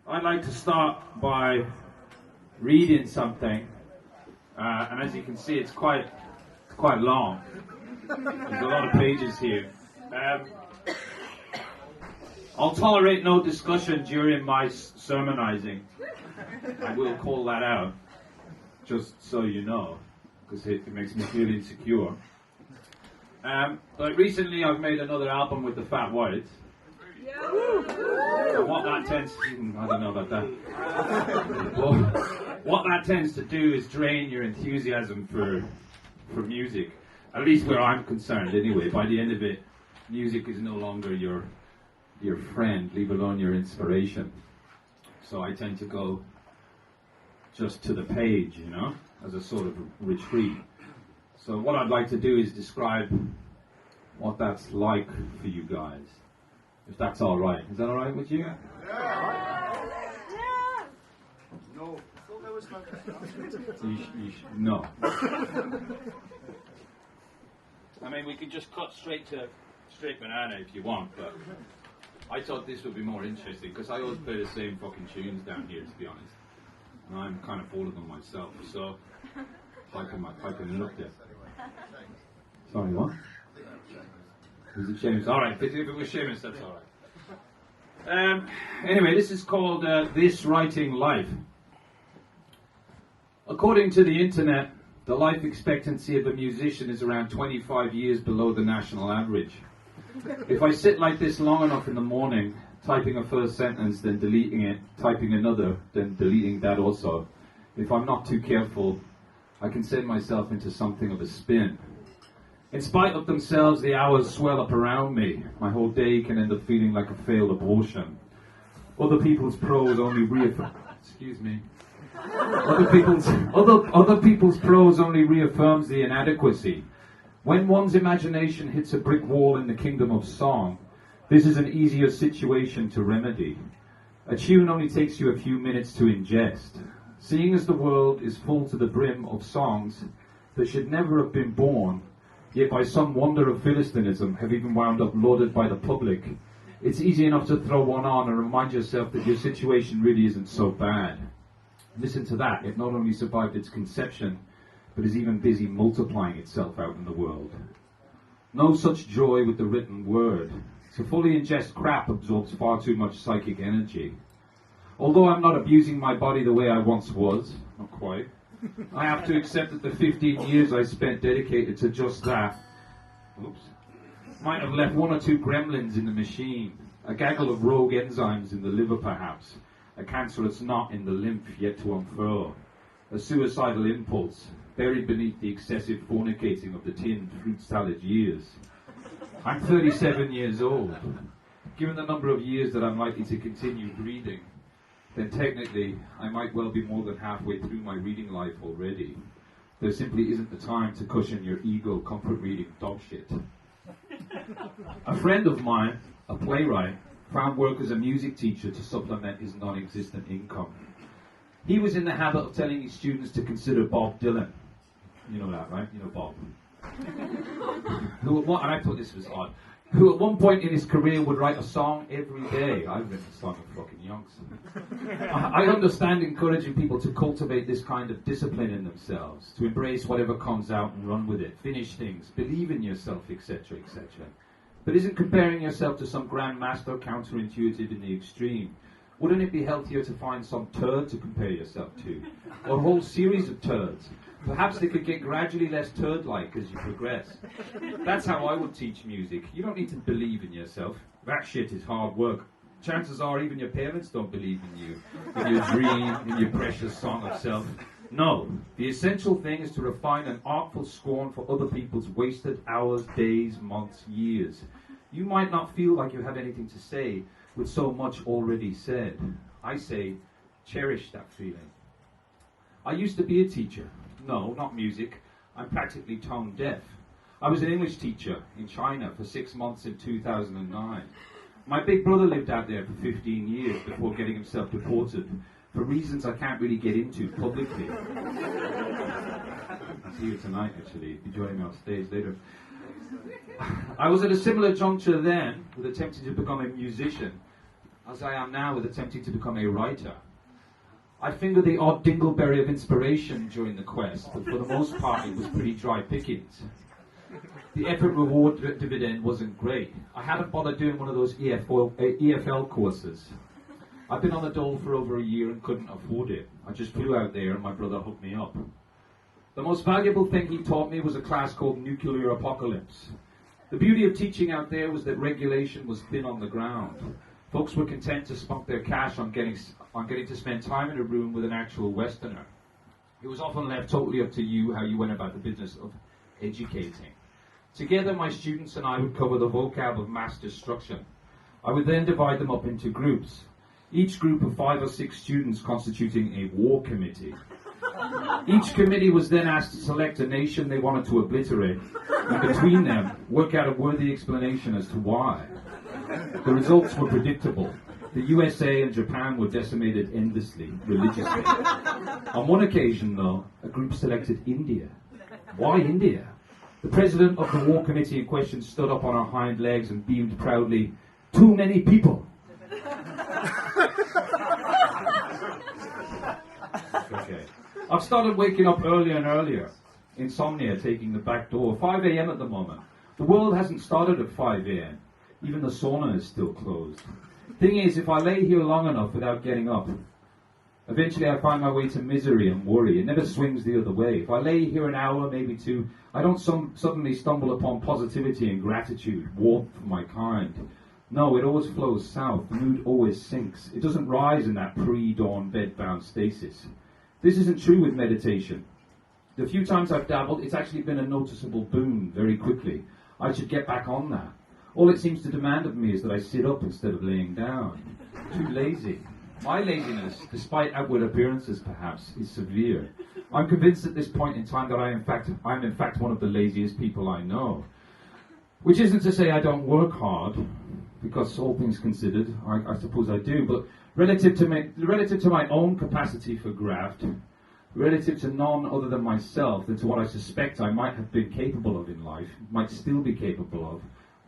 I'd like to start by reading something, and as you can see, it's quite long. There's a lot of pages here. I'll tolerate no discussion during my sermonizing. I will call that out, just so you know, because it makes me feel insecure. But recently I've made another album with the Fat Whites. And what that tends to, I don't know about that. Well, what that tends to do is drain your enthusiasm for music. At least where I'm concerned anyway. By the end of it, music is no longer your friend, leave alone your inspiration. So I tend to go just to the page, you know, as a sort of retreat. So what I'd like to do is describe what that's like for you guys. If that's all right. Is that all right with you? Yeah. No. No. I mean, we could just cut straight to Straight Banana if you want, but I thought this would be more interesting because I always play the same fucking tunes down here, to be honest. And I'm kind of bored of them myself, so I can look at. Sorry, what? Is it Seamus? Alright, if it was Seamus, that's alright. Anyway, this is called This Writing Life. According to the internet, the life expectancy of a musician is around 25 years below the national average. If I sit like this long enough in the morning, typing a first sentence, then deleting it, typing another, then deleting that also, if I'm not too careful, I can send myself into something of a spin. In spite of themselves, the hours swell up around me. My whole day can end up feeling like a failed abortion. Other people's prose only reaffirms the inadequacy. When one's imagination hits a brick wall in the kingdom of song, this is an easier situation to remedy. A tune only takes you a few minutes to ingest. Seeing as the world is full to the brim of songs that should never have been born, yet by some wonder of Philistinism have even wound up lauded by the public, it's easy enough to throw one on and remind yourself that your situation really isn't so bad. Listen to that. It not only survived its conception, but is even busy multiplying itself out in the world. No such joy with the written word. To fully ingest crap absorbs far too much psychic energy. Although I'm not abusing my body the way I once was, not quite, I have to accept that the 15 years I spent dedicated to just that, might have left one or two gremlins in the machine, a gaggle of rogue enzymes in the liver perhaps, a cancerous knot in the lymph yet to unfurl, a suicidal impulse buried beneath the excessive fornicating of the tinned fruit salad years. I'm 37 years old. Given the number of years that I'm likely to continue breathing, then technically I might well be more than halfway through my reading life already. There simply isn't the time to cushion your ego comfort reading dog shit. A friend of mine, a playwright, found work as a music teacher to supplement his non-existent income. He was in the habit of telling his students to consider Bob Dylan. You know that, right? You know Bob. And I thought this was odd. Who at one point in his career would write a song every day. I've written a song of fucking yonks. I understand encouraging people to cultivate this kind of discipline in themselves, to embrace whatever comes out and run with it, finish things, believe in yourself, etc., etc. But isn't comparing yourself to some grand master counterintuitive in the extreme? Wouldn't it be healthier to find some turd to compare yourself to? Or a whole series of turds? Perhaps they could get gradually less turd-like as you progress. That's how I would teach music. You don't need to believe in yourself. That shit is hard work. Chances are even your parents don't believe in you, in your dream, in your precious song of self. No, the essential thing is to refine an artful scorn for other people's wasted hours, days, months, years. You might not feel like you have anything to say with so much already said. I say, cherish that feeling. I used to be a teacher. No, not music. I'm practically tone deaf. I was an English teacher in China for 6 months in 2009. My big brother lived out there for 15 years before getting himself deported for reasons I can't really get into publicly. He's here tonight, actually. He'll be joining me on stage later. I was at a similar juncture then, with attempting to become a musician. as I am now with attempting to become a writer. I fingered the odd dingleberry of inspiration during the quest, but for the most part it was pretty dry pickings. The effort-reward dividend wasn't great. I hadn't bothered doing one of those EFL courses. I've been on the dole for over a year and couldn't afford it. I just flew out there and my brother hooked me up. The most valuable thing he taught me was a class called Nuclear Apocalypse. The beauty of teaching out there was that regulation was thin on the ground. Folks were content to spunk their cash on getting to spend time in a room with an actual Westerner. It was often left totally up to you how you went about the business of educating. Together, my students and I would cover the vocab of mass destruction. I would then divide them up into groups, each group of 5 or 6 students constituting a war committee. Each committee was then asked to select a nation they wanted to obliterate, and between them, work out a worthy explanation as to why. The results were predictable. The USA and Japan were decimated endlessly, religiously. On one occasion, though, a group selected India. Why India? The president of the war committee in question stood up on her hind legs and beamed proudly, "Too many people." Okay. I've started waking up earlier and earlier. Insomnia taking the back door. 5 a.m. at the moment. The world hasn't started at 5 a.m. Even the sauna is still closed. Thing is, if I lay here long enough without getting up, eventually I find my way to misery and worry. It never swings the other way. If I lay here an hour, maybe 2, I don't suddenly stumble upon positivity and gratitude, warmth for my kind. No, it always flows south. The mood always sinks. It doesn't rise in that pre-dawn bed-bound stasis. This isn't true with meditation. The few times I've dabbled, it's actually been a noticeable boon very quickly. I should get back on that. All it seems to demand of me is that I sit up instead of laying down. Too lazy. My laziness, despite outward appearances perhaps, is severe. I'm convinced at this point in time that I'm in fact one of the laziest people I know. Which isn't to say I don't work hard, because all things considered, I suppose I do, but relative to my own capacity for graft, relative to none other than myself, and to what I suspect I might have been capable of in life, might still be capable of,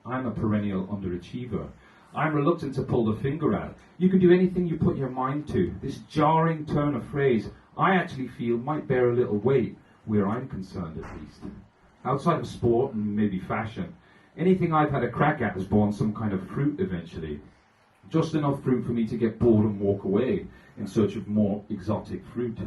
I'm a perennial underachiever. I'm reluctant to pull the finger out. You can do anything you put your mind to. This jarring turn of phrase, I actually feel might bear a little weight, where I'm concerned at least. Outside of sport and maybe fashion, anything I've had a crack at has borne some kind of fruit eventually. Just enough fruit for me to get bored and walk away in search of more exotic fruit.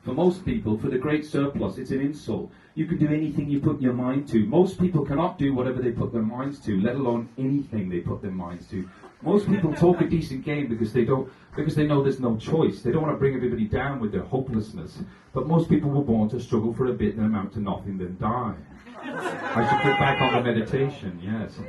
For most people, for the great surplus, it's an insult. You can do anything you put your mind to. Most people cannot do whatever they put their minds to, let alone anything they put their minds to. Most people talk a decent game because they know there's no choice. They don't want to bring everybody down with their hopelessness. But most people were born to struggle for a bit and amount to nothing, then die. I should get back on the meditation, yes.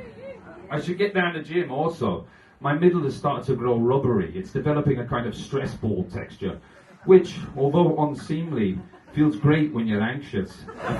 I should get down to the gym also. My middle has started to grow rubbery. It's developing a kind of stress ball texture, which, although unseemly, feels great when you're anxious. I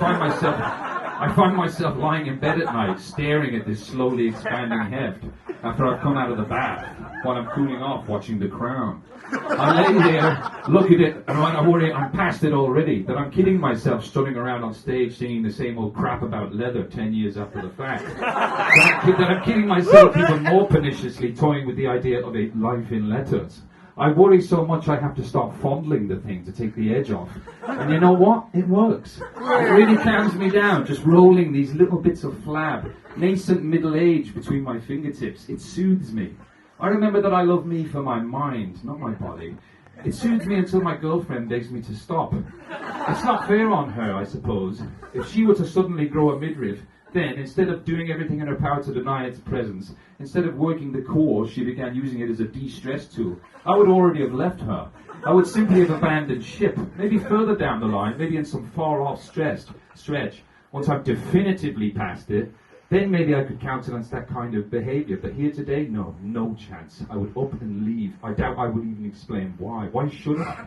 find myself lying in bed at night, staring at this slowly expanding heft after I've come out of the bath, while I'm cooling off watching The Crown. I lay there, look at it, and I worry I'm past it already, that I'm kidding myself strutting around on stage singing the same old crap about leather 10 years after the fact. That I'm kidding myself even more perniciously, toying with the idea of a life in letters. I worry so much I have to start fondling the thing to take the edge off. And you know what? It works. It really calms me down, just rolling these little bits of flab, nascent middle age between my fingertips. It soothes me. I remember that I love me for my mind, not my body. It soothes me until my girlfriend begs me to stop. It's not fair on her, I suppose. If she were to suddenly grow a midriff, then, instead of doing everything in her power to deny its presence, instead of working the core, she began using it as a de-stress tool. I would already have left her. I would simply have abandoned ship, maybe further down the line, maybe in some far-off stretch. Once I've definitively passed it, then maybe I could countenance that kind of behavior. But here today, no chance. I would up and leave. I doubt I would even explain why. Why should I?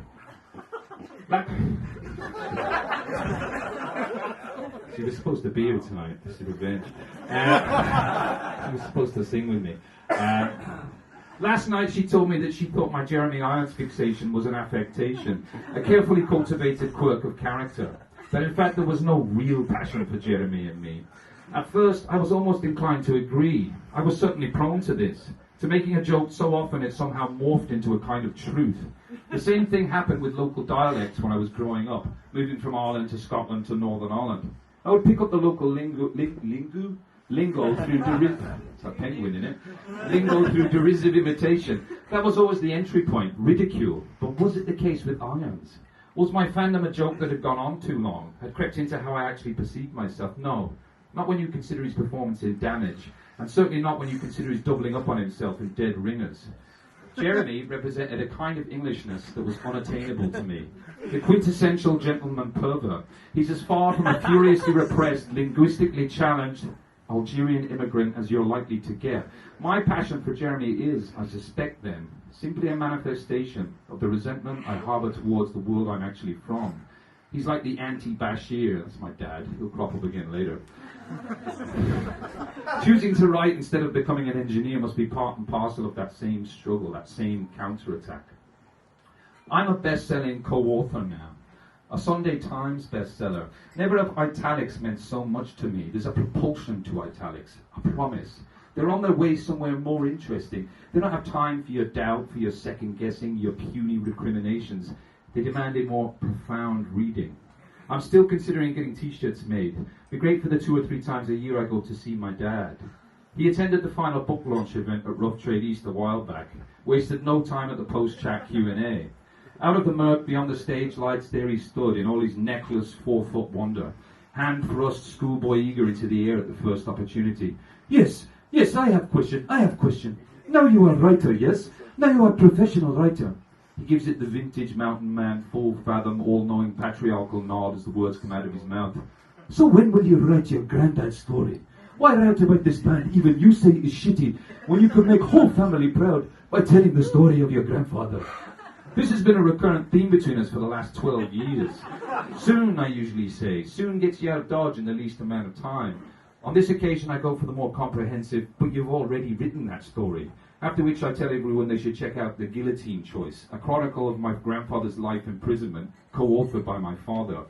She was supposed to be here tonight, this is revenge. She was supposed to sing with me. Last night she told me that she thought my Jeremy Irons fixation was an affectation, a carefully cultivated quirk of character. That in fact there was no real passion for Jeremy and me. At first I was almost inclined to agree. I was certainly prone to this, to making a joke so often it somehow morphed into a kind of truth. The same thing happened with local dialects when I was growing up, moving from Ireland to Scotland to Northern Ireland. I would pick up the local lingo through it's a penguin, isn't it? Lingo through derisive imitation. That was always the entry point, ridicule. But was it the case with Irons? Was my fandom a joke that had gone on too long, had crept into how I actually perceived myself? No, not when you consider his performance in Damage, and certainly not when you consider his doubling up on himself in Dead Ringers. Jeremy represented a kind of Englishness that was unattainable to me. The quintessential gentleman pervert. He's as far from a furiously repressed, linguistically challenged Algerian immigrant as you're likely to get. My passion for Jeremy is, I suspect then, simply a manifestation of the resentment I harbour towards the world I'm actually from. He's like the anti-Bashir, that's my dad, he'll crop up again later. Choosing to write instead of becoming an engineer must be part and parcel of that same struggle, that same counterattack. I'm a best-selling co-author now. A Sunday Times bestseller. Never have italics meant so much to me. There's a propulsion to italics, I promise. They're on their way somewhere more interesting. They don't have time for your doubt, for your second-guessing, your puny recriminations. They demand a more profound reading. I'm still considering getting t-shirts made. Be great for the 2 or 3 times a year I go to see my dad. He attended the final book launch event at Rough Trade East a while back. Wasted no time at the post-chat Q&A. Out of the murk beyond the stage lights, there he stood in all his necklace 4-foot wonder, hand thrust schoolboy eager into the air at the first opportunity. Yes, I have question. Now you are writer, yes? Now you are professional writer. He gives it the vintage mountain man, full fathom, all-knowing patriarchal nod as the words come out of his mouth. So when will you write your granddad's story? Why write about this band even you say is shitty, when you could make whole family proud by telling the story of your grandfather? This has been a recurrent theme between us for the last 12 years. Soon, I usually say. Soon gets you out of Dodge in the least amount of time. On this occasion, I go for the more comprehensive, but you've already written that story. After which I tell everyone they should check out The Guillotine Choice, a chronicle of my grandfather's life imprisonment, co-authored by my father.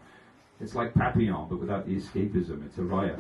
It's like Papillon, but without the escapism. It's a riot.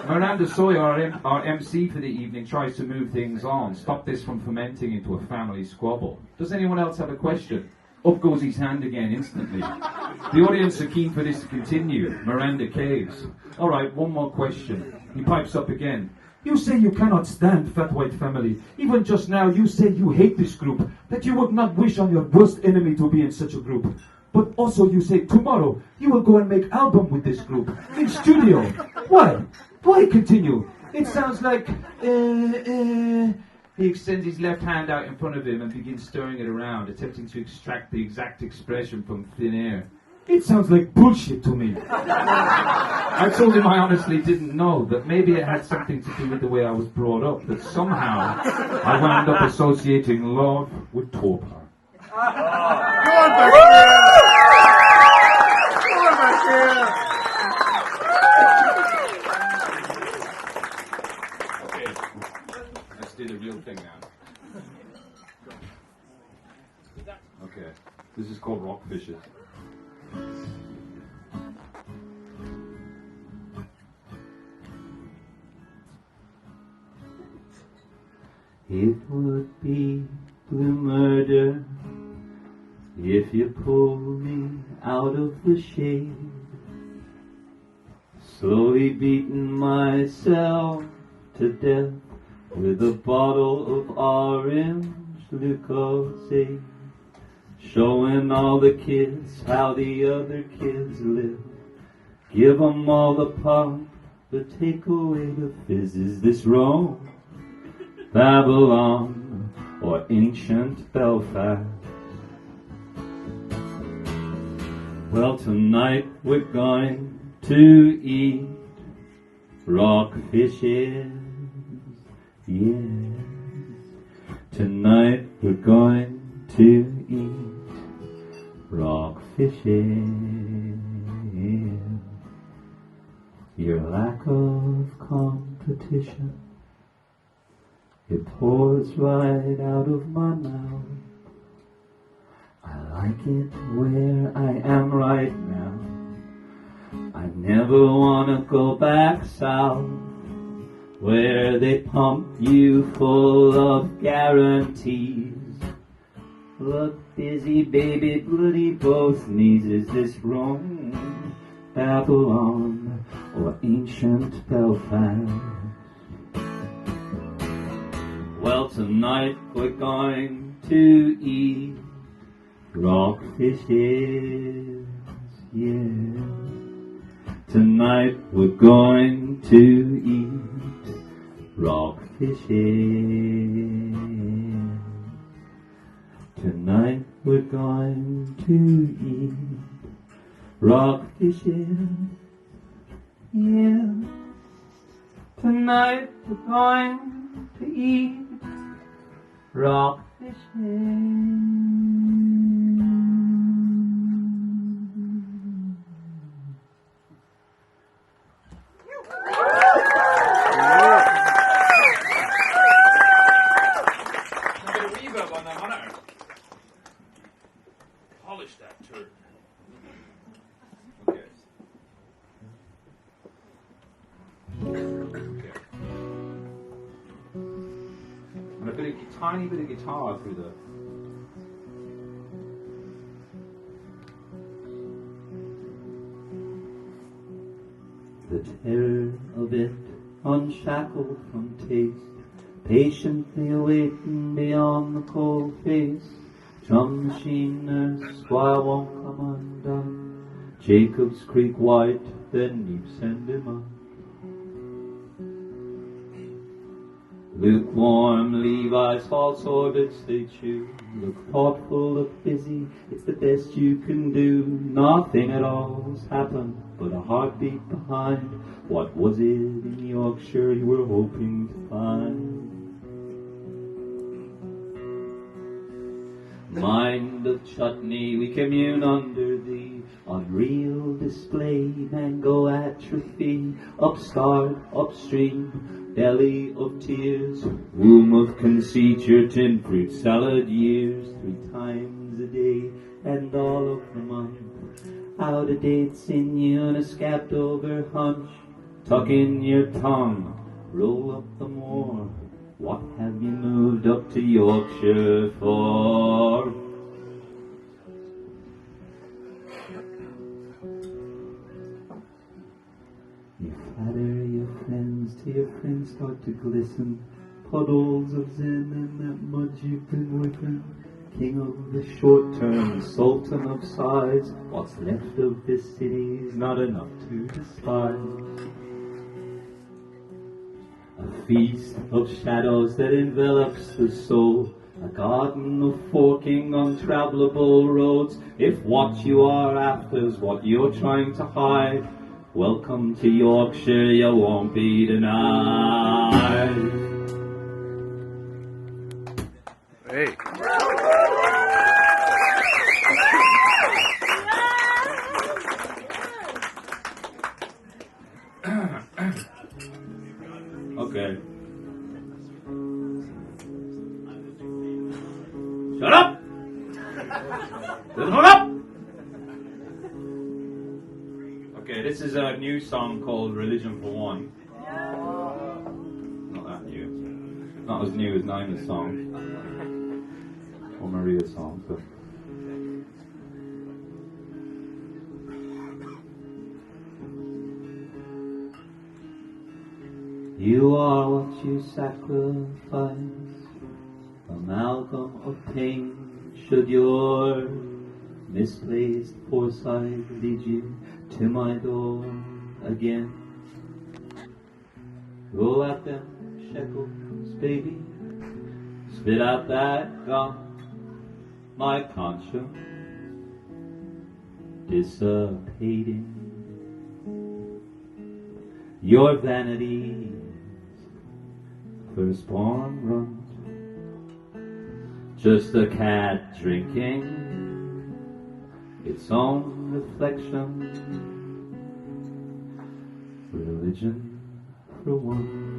Miranda Sawyer, our MC for the evening, tries to move things on, stop this from fermenting into a family squabble. Does anyone else have a question? Up goes his hand again instantly. The audience are keen for this to continue. Miranda caves. All right, one more question. He pipes up again. You say you cannot stand Fat White Family. Even just now you say you hate this group, that you would not wish on your worst enemy to be in such a group. But also you say tomorrow you will go and make album with this group, in studio. Why? Why continue? It sounds like, He extends his left hand out in front of him and begins stirring it around, attempting to extract the exact expression from thin air. It sounds like bullshit to me. I told him I honestly didn't know, that maybe it had something to do with the way I was brought up, that somehow I wound up associating love with torpor. Okay, let's do the real thing now. Okay, this is called Rock Fishes. It would be blue murder if you pulled me out of the shade, slowly beating myself to death with a bottle of orange Lucozade, showing all the kids how the other kids live. Give 'em all the pop, but take away the fizz. Is this Rome, Babylon, or ancient Belfast? Well, tonight we're going to eat rockfishes. Yes, tonight we're going to eat rockfishes. Your lack of competition, it pours right out of my mouth. I like it where I am right now. I never wanna go back south. where they pump you full of guarantees. Look busy, baby, bloody both knees. Is this Rome, Babylon, or ancient Belfast? Well, tonight we're going to eat rockfishes, yeah. Tonight we're going to eat rockfishes. Tonight we're going to eat rockfishes, yeah. Tonight we're going to eat rockfishes. Polish that turd. Okay. And a tiny bit of guitar through the terror of it, unshackled from taste, patiently awaiting beyond the cold face. Drum machine nurse, why won't come undone? Jacob's Creek white, then you send him up. Lukewarm Levi's false orbits they chew. Look thoughtful, look busy, it's the best you can do. Nothing at all has happened but a heartbeat behind. What was it in Yorkshire you were hoping to find? Mind of chutney, we commune under the unreal display. Mango atrophy, upstart, upstream, belly of tears, womb of conceit, your tin fruit salad years, 3 times a day, and all of the month. Out of date sinew and a scabbed over hunch. Tuck in your tongue, roll up the moor. What have you moved up to Yorkshire for? You flatter your friends till your friends start to glisten. Puddles of zen and that mud you've been whipping. King of the short term, sultan of size. What's left of this city's not enough to despise. A feast of shadows that envelops the soul. A garden of forking untravelable roads. If what you are after is what you're trying to hide, welcome to Yorkshire, you won't be denied. Hey. Okay. Shut up! Shut up! Okay, this is a new song called Religion for One. Not that new. Not as new as Nina's song. Or Maria's song, but... You are what you sacrifice, amalgam of pain. Should your misplaced foresight lead you to my door again? Roll out them shekels, baby, spit out that gum. My conscience dissipating. Your vanity's firstborn runs, just a cat drinking its own reflection. Religion for one.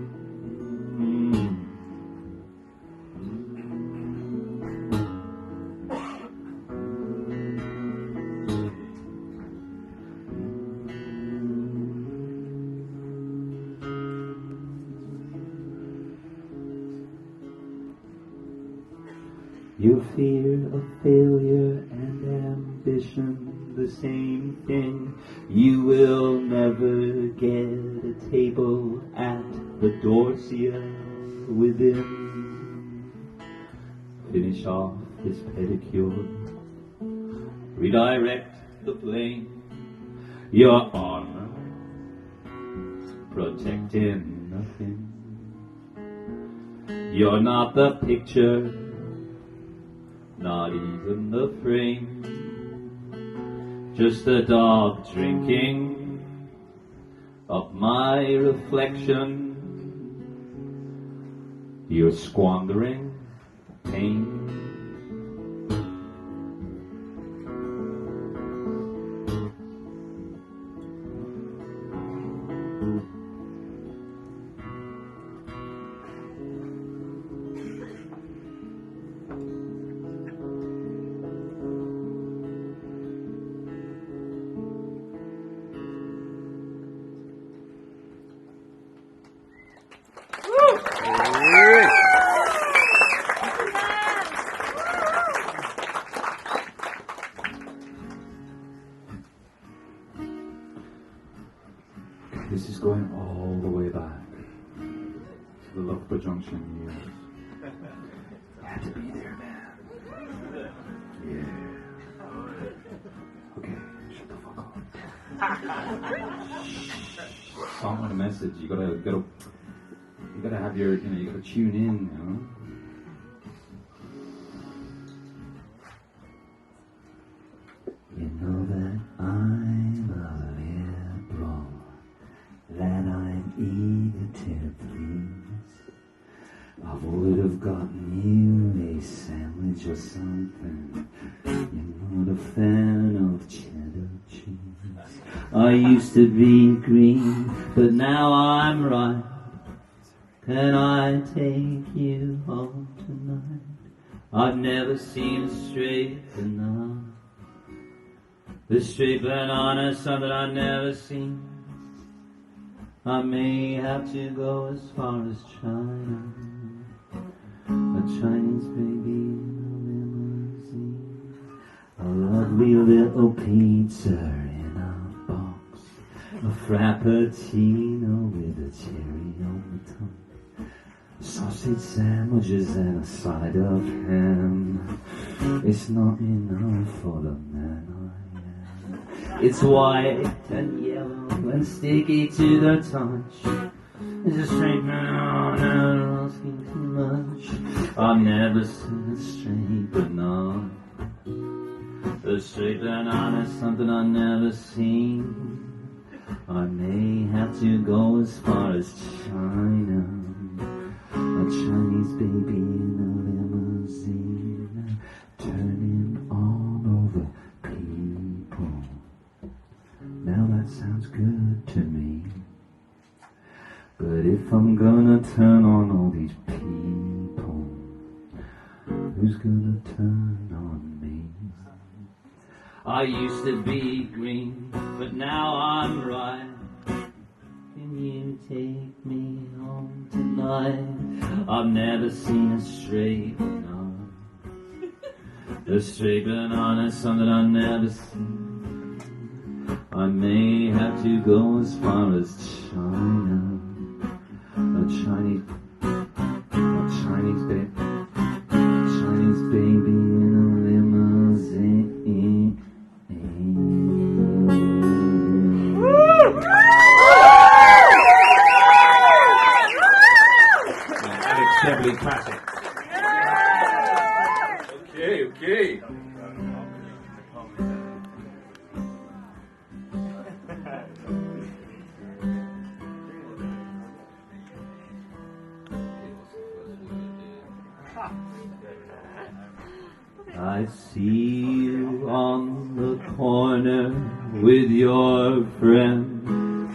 Your fear of failure and ambition, the same thing. You will never get a table at the Dorsia within. Finish off his pedicure. Redirect the plane. Your armor protecting nothing. You're not the picture, not even the frame. Just a dog drinking of my reflection. You're squandering pain. This is going all the way back to the Loughborough Junction years. You had to be there, man. Yeah. Okay, shut the fuck up. Song and a message. You gotta have your, you gotta tune in, you know. You know that I'm a liberal, that I'm eager to please. I would have gotten you a sandwich or something. You're not a fan of cheddar cheese. I used to be green, but now I'm right. Can I take you home tonight? I've never seen a straight banana. The straight banana is something I've never seen. I may have to go as far as China. A Chinese baby in a limousine. A lovely little pizza in a box. A frappuccino with a cherry on the top. Sausage sandwiches and a side of ham. It's not enough for the man I am. It's white and yellow and sticky to the touch. It's a straight banana asking too much. I've never seen a straight banana. A straight banana is something I've never seen. I may have to go as far as China. A Chinese baby in a limousine, turning on over people. Now that sounds good to me. But if I'm gonna turn on all these people, who's gonna turn on me? I used to be green, but now I'm right. Can you take me home tonight? I've never seen a straight banana. A straight banana is something I've never seen. I may have to go as far as China. A Chinese baby in a limousine. Definitely classic. Okay. I see you on the corner with your friend.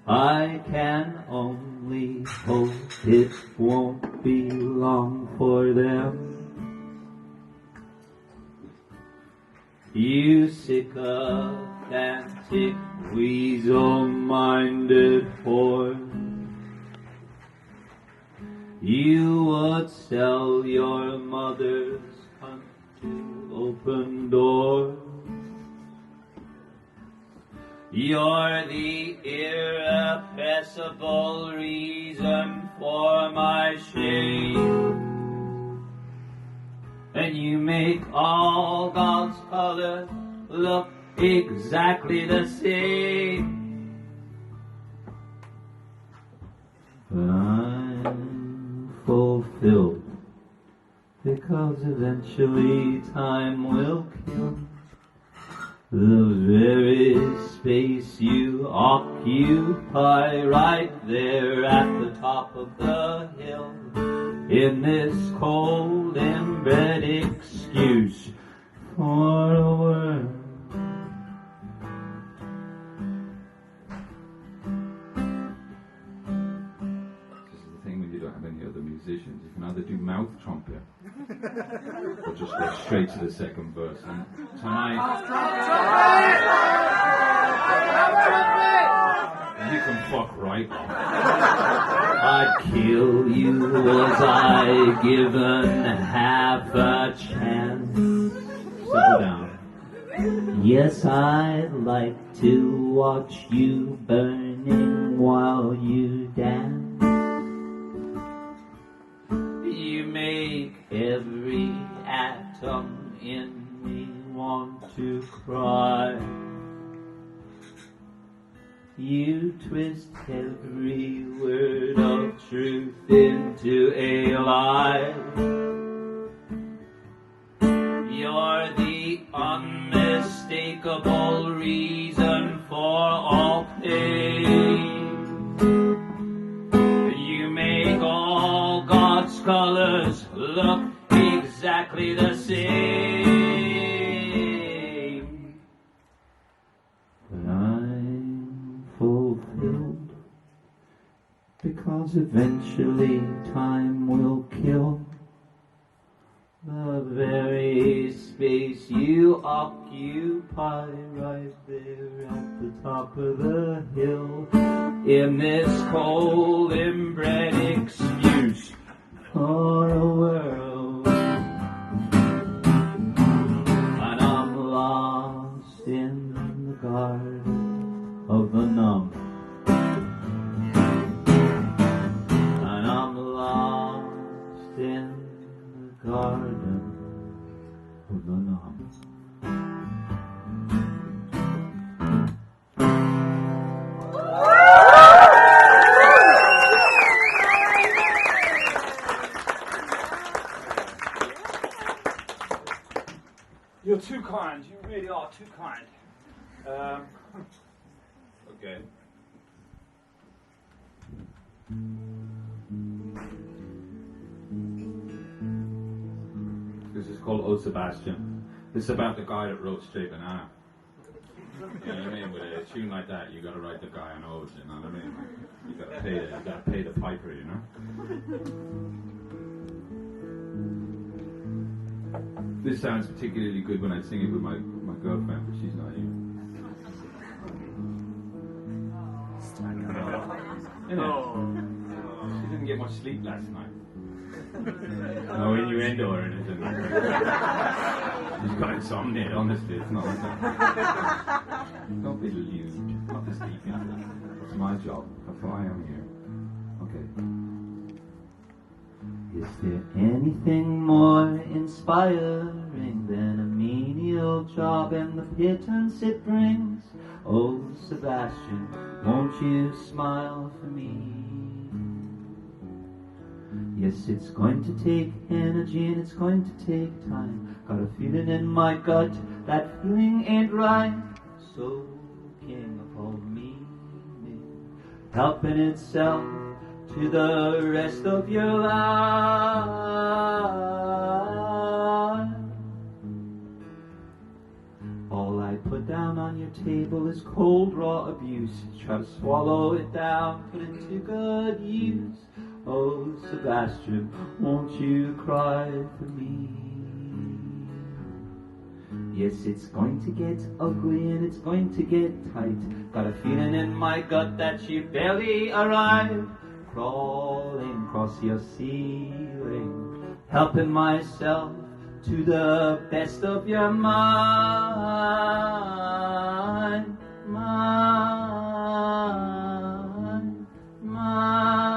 I can only hope it won't be long for them. You sycophantic, weasel-minded whore. You would sell your mother's hunt to open doors. You're the irrepressible reason for my shame. And you make all God's colors look exactly the same. But I'm fulfilled, because eventually time will kill the very space you occupy right there at the top of the hill. In this cold inbred excuse for a word. This is the thing when you don't have any other musicians. You can either do mouth trumpet or just go straight to the second verse. And tonight, you can fuck right off. I'd kill you was I given half a chance. Settle down. Yes, I'd like to watch you burning while you dance. You make every atom in me want to cry. You twist every word of truth into a lie. You're the unmistakable reason for all pain. You make all God's colors look exactly the same. But I'm fulfilled, because eventually time will kill the very space you occupy right there at the top of the hill. In this cold inbred excuse for a world. And I'm lost in the garden of the numb. And I'm lost in the garden of the numb. You're too kind. You really are too kind. Okay. This is called Oh Sebastian. This is about the guy that wrote Straight Banana. You know what I mean? With a tune like that, you gotta write the guy on O's, you know what I mean? You gotta pay the piper, you know? This sounds particularly good when I sing it with my girlfriend, but she's not here. She didn't get much sleep last night. No innuendo or anything. She's got insomnia, honestly, it's not like that. Don't be lewd, not this deep into that. That's my job, that's why I am here. Okay. Is there anything more inspiring than a menial job and the pittance it brings? Oh, Sebastian, won't you smile for me? Yes, it's going to take energy and it's going to take time. Got a feeling in my gut, that feeling ain't right. So, king of all meaning, helping itself to the rest of your life. All I put down on your table is cold raw abuse. Try to swallow it down, put it to good use. Oh, Sebastian, won't you cry for me? Yes, it's going to get ugly and it's going to get tight. Got a feeling in my gut that you barely arrived. crawling across your ceiling, helping myself to the best of your mind, mind, mind.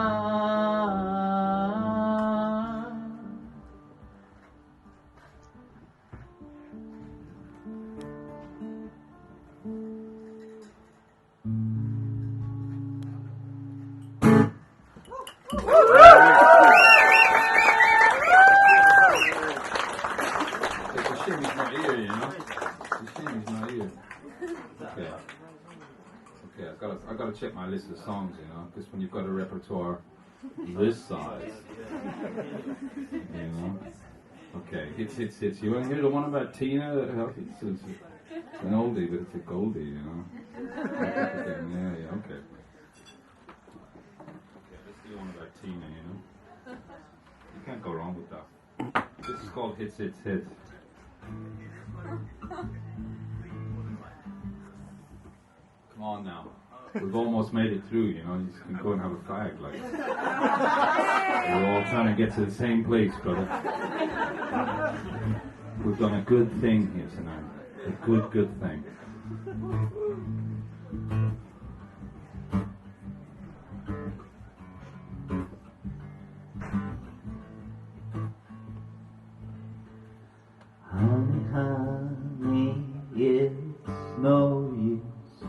It's a shame he's not here, you know. It's a shame he's not here. Okay. Okay, I've got to check my list of songs, you know, because when you've got a repertoire this size, you know. Okay, hits. You want to hear the one about Tina? It's an oldie, but it's a goldie, you know. Yeah, okay. Okay, let's do one about Tina, you know. You can't go wrong with that. This is called Hits. Come on now. We've almost made it through, you know. You just can go and have a fag, like. We're all trying to get to the same place, brother. We've done a good thing here tonight. A good thing. Honey, it's no use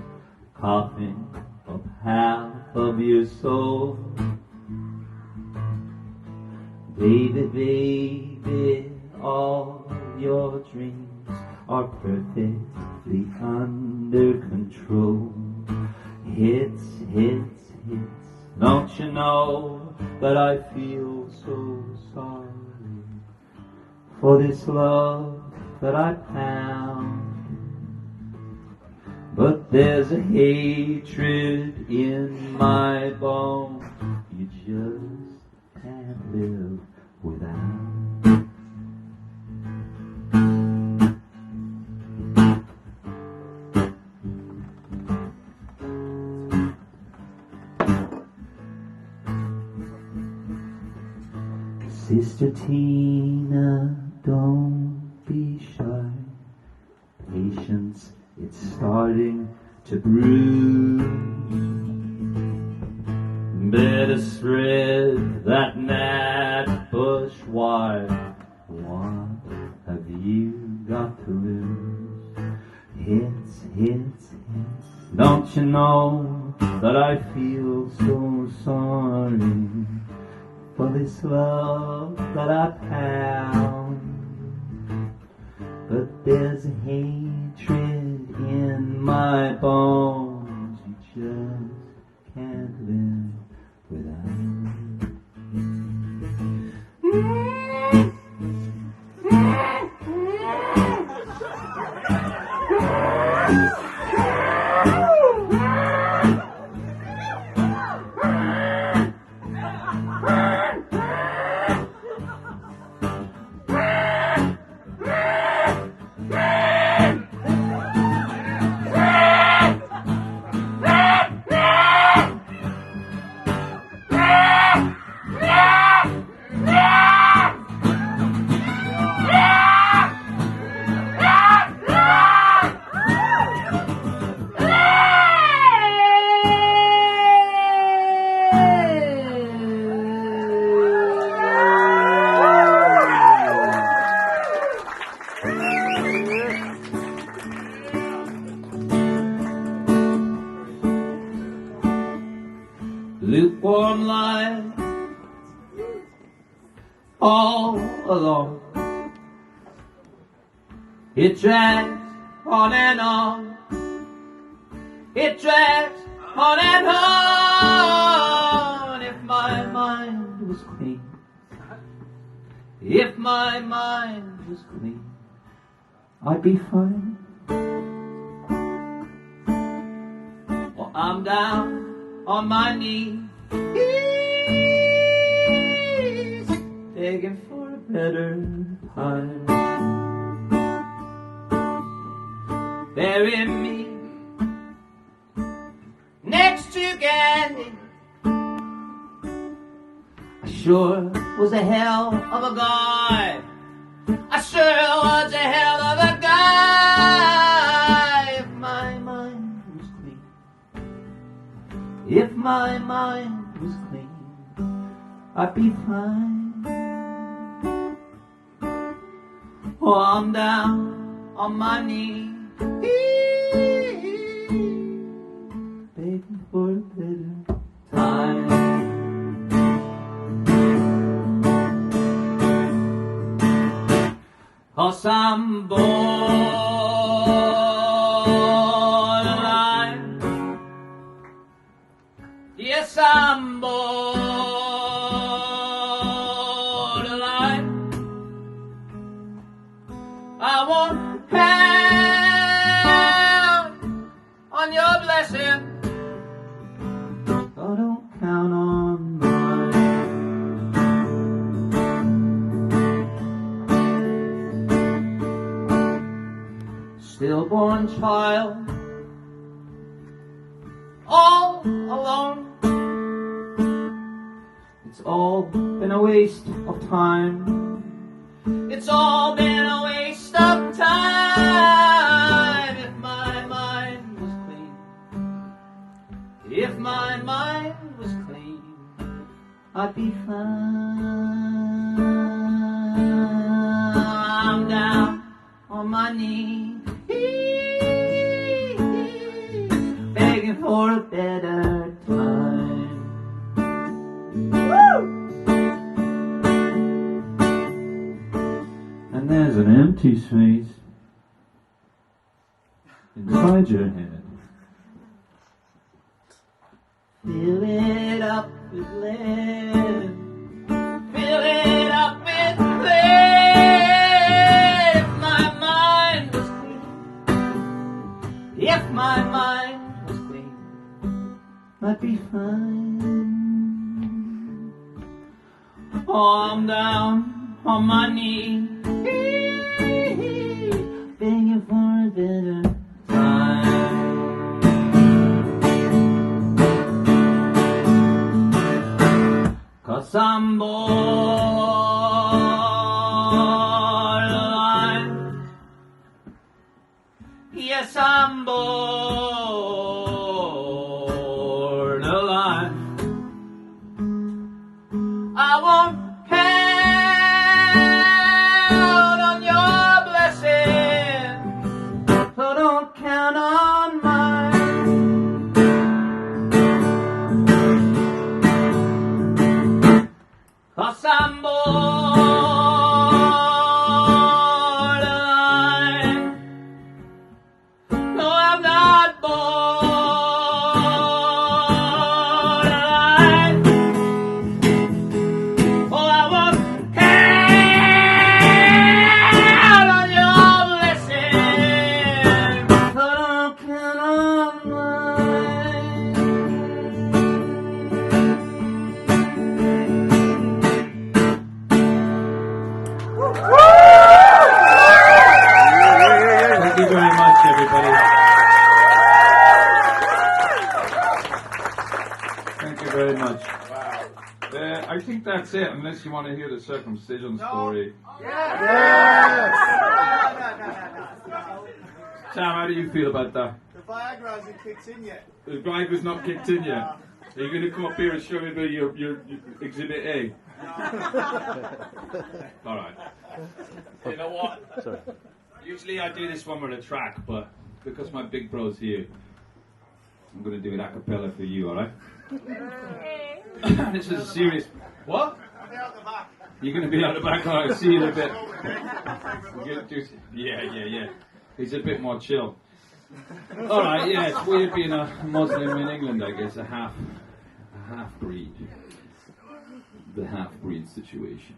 coughing up half of your soul. Baby, all your dreams are perfectly under control. Hits. Don't you know that I feel so sorry for this love that I found? But there's a hatred in my bones you just can't live without. Sister Tina, don't be shy. Patience, it's starting to brew. Better spread that gnat bush wide. What have you got to lose? Hits. Don't you know that I feel so sorry for this love that I found? But there's a hatred in my bones you just can't live without. Lukewarm life all alone. It drags on and on. It drags on and on. If my mind was clean, if my mind was clean, I'd be fine. Well, I'm down on my knees, begging for a better time. Bury me next to Gandhi sure was a hell of a guy. I sure was a hell of a guy. If my mind was clean, if my mind was clean, I'd be fine. Oh, I'm down on my knees, begging for a better time. 'Cause I'm borderline. Yes, I'm borderline. I won't count on your blessing. I don't count on mine. Stillborn child, all alone. It's all been a waste of time. It's all been a waste of time. If my mind was clean, if my mind was clean, I'd be fine. I'm down on my knees, begging for a better time. Woo! And there's an empty space inside your head. Fill it up with lead. Fill it up with lead. If my mind was clean, if my mind was clean, I'd be fine. Oh, I'm down on my knees, begging for a better time. 'Cause I'm borderline. Yes, I'm borderline. I won't count on your blessing, so don't count on mine. 'Cause I'm borderline. No, I'm not borderline. Oh, I won't count on your blessing, so don't count on mine. Thank you very much, everybody. Thank you very much. I think that's it, unless you want to hear the circumcision story. Sam, how do you feel about that? The Viagra hasn't kicked in yet. The Viagra's not kicked in yet. Are you going to come up here and show me your exhibit A? All right. You know what? Sorry. Usually I do this one with a track, but because my big bro's here, I'm going to do it a cappella for you, all right? This is a serious... What? I'll be out the back. You're going to be out the back, all right, see you in a bit. We're gonna do... Yeah. He's a bit more chill. All right, yeah, it's weird being a Muslim in England, I guess, a half-breed. The half-breed situation.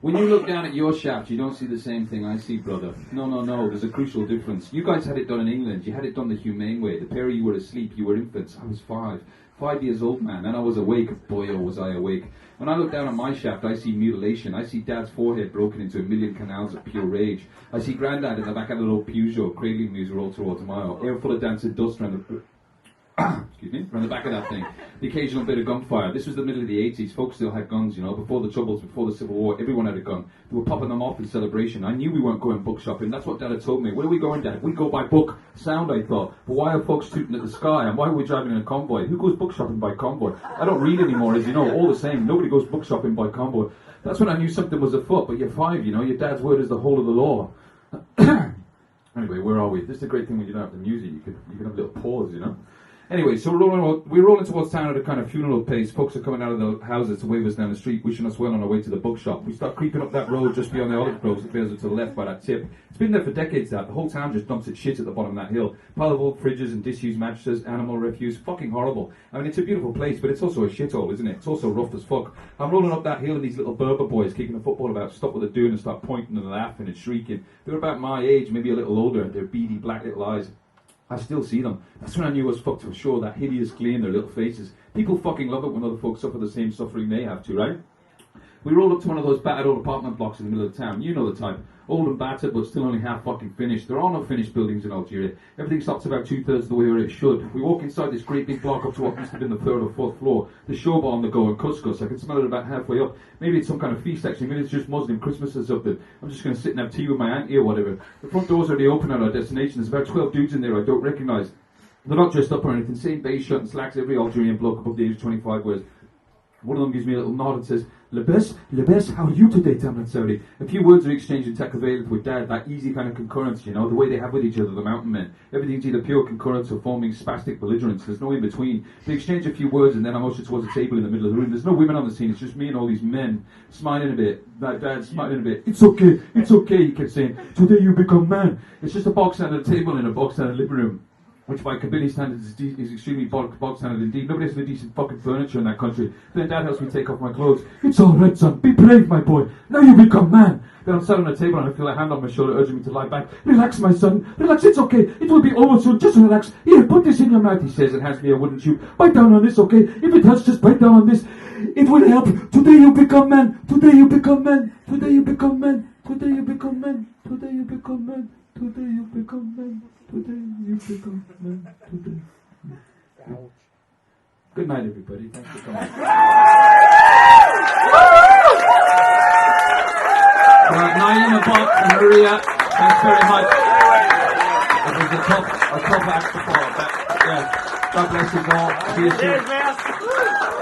When you look down at your shaft, you don't see the same thing I see, brother. No, there's a crucial difference. You guys had it done in England. You had it done the humane way. The pair of you were asleep. You were infants. I was 5 years old, man. And I was awake. Boy, oh, was I awake. When I look down at my shaft, I see mutilation. I see Dad's forehead broken into a million canals of pure rage. I see Grandad in the back of a little Peugeot, cradling music all towards a mile. Air full of dancing dust around the... excuse me, around the back of that thing. The occasional bit of gunfire. This was the middle of the 80s. Folks still had guns, you know, before the Troubles, before the Civil War, everyone had a gun. They were popping them off in celebration. I knew we weren't going book shopping. That's what Dad had told me. Where are we going, Dad? We go by book. Sound, I thought. But why are folks tooting at the sky? And why are we driving in a convoy? Who goes book shopping by convoy? I don't read anymore, as you know, all the same. Nobody goes book shopping by convoy. That's when I knew something was afoot. But you're 5, you know, your dad's word is the whole of the law. Anyway, where are we? This is a great thing when you don't have the music. You can have a little pause, you know. Anyway, so we're rolling towards town at a kind of funeral pace. Folks are coming out of the houses to wave us down the street, wishing us well on our way to the bookshop. We start creeping up that road just beyond the olive groves that bears us to the left by that tip. It's been there for decades, that. The whole town just dumps its shit at the bottom of that hill. Pile of old fridges and disused mattresses, animal refuse. Fucking horrible. I mean, it's a beautiful place, but it's also a shithole, isn't it? It's also rough as fuck. I'm rolling up that hill and these little Berber boys kicking a football about stop what they're doing and start pointing and laughing and shrieking. They're about my age, maybe a little older. They're beady black little eyes. I still see them. That's when I knew I was fucked for sure, that hideous glee in their little faces. People fucking love it when other folks suffer the same suffering they have to, right? We rolled up to one of those battered old apartment blocks in the middle of town. You know the type. Old and battered, but still only half fucking finished. There are no finished buildings in Algeria. Everything stops about 2/3 of the way where it should. We walk inside this great big block up to what must have been the 3rd or 4th floor. The showbar on the go and couscous. I can smell it about halfway up. Maybe it's some kind of feast actually. Maybe it's just Muslim Christmas or something. I'm just going to sit and have tea with my auntie or whatever. The front doors already open at our destination. There's about 12 dudes in there I don't recognise. They're not dressed up or anything. Same beige shirt and slacks every Algerian bloke above the age of 25 wears. One of them gives me a little nod and says, Lebes, how are you today, Tamrat Saudi? A few words are exchanged in Takavalet with Dad, that easy kind of concurrence, you know, the way they have with each other, the mountain men. Everything's either pure concurrence or forming spastic belligerence. There's no in between. They exchange a few words and then I'm ushered towards a table in the middle of the room. There's no women on the scene, it's just me and all these men smiling a bit. Dad smiling a bit. It's okay, he kept saying. Today you become man. It's just a box standard table in a box standard living room, which by Kabili standards is extremely bog standard indeed. Nobody has any decent fucking furniture in that country. Then Dad helps me take off my clothes. It's alright, son. Be brave, my boy. Now you become man. Then I'm sat on a table and I feel a hand on my shoulder urging me to lie back. Relax, my son. Relax, it's okay. It will be over soon. Just relax. Here, put this in your mouth, he says, and hands me a wooden tube. Bite down on this, okay? If it hurts, just bite down on this. It will help. Today you become man. Today you become man. Today you become man. Today you become man. Today you become man. Today you become man. Today you become man. Today. Good night, everybody. Thanks for coming. Naima, Bob, and Maria, thanks very much. It was a tough act to follow. Yeah. God bless you all. See you soon.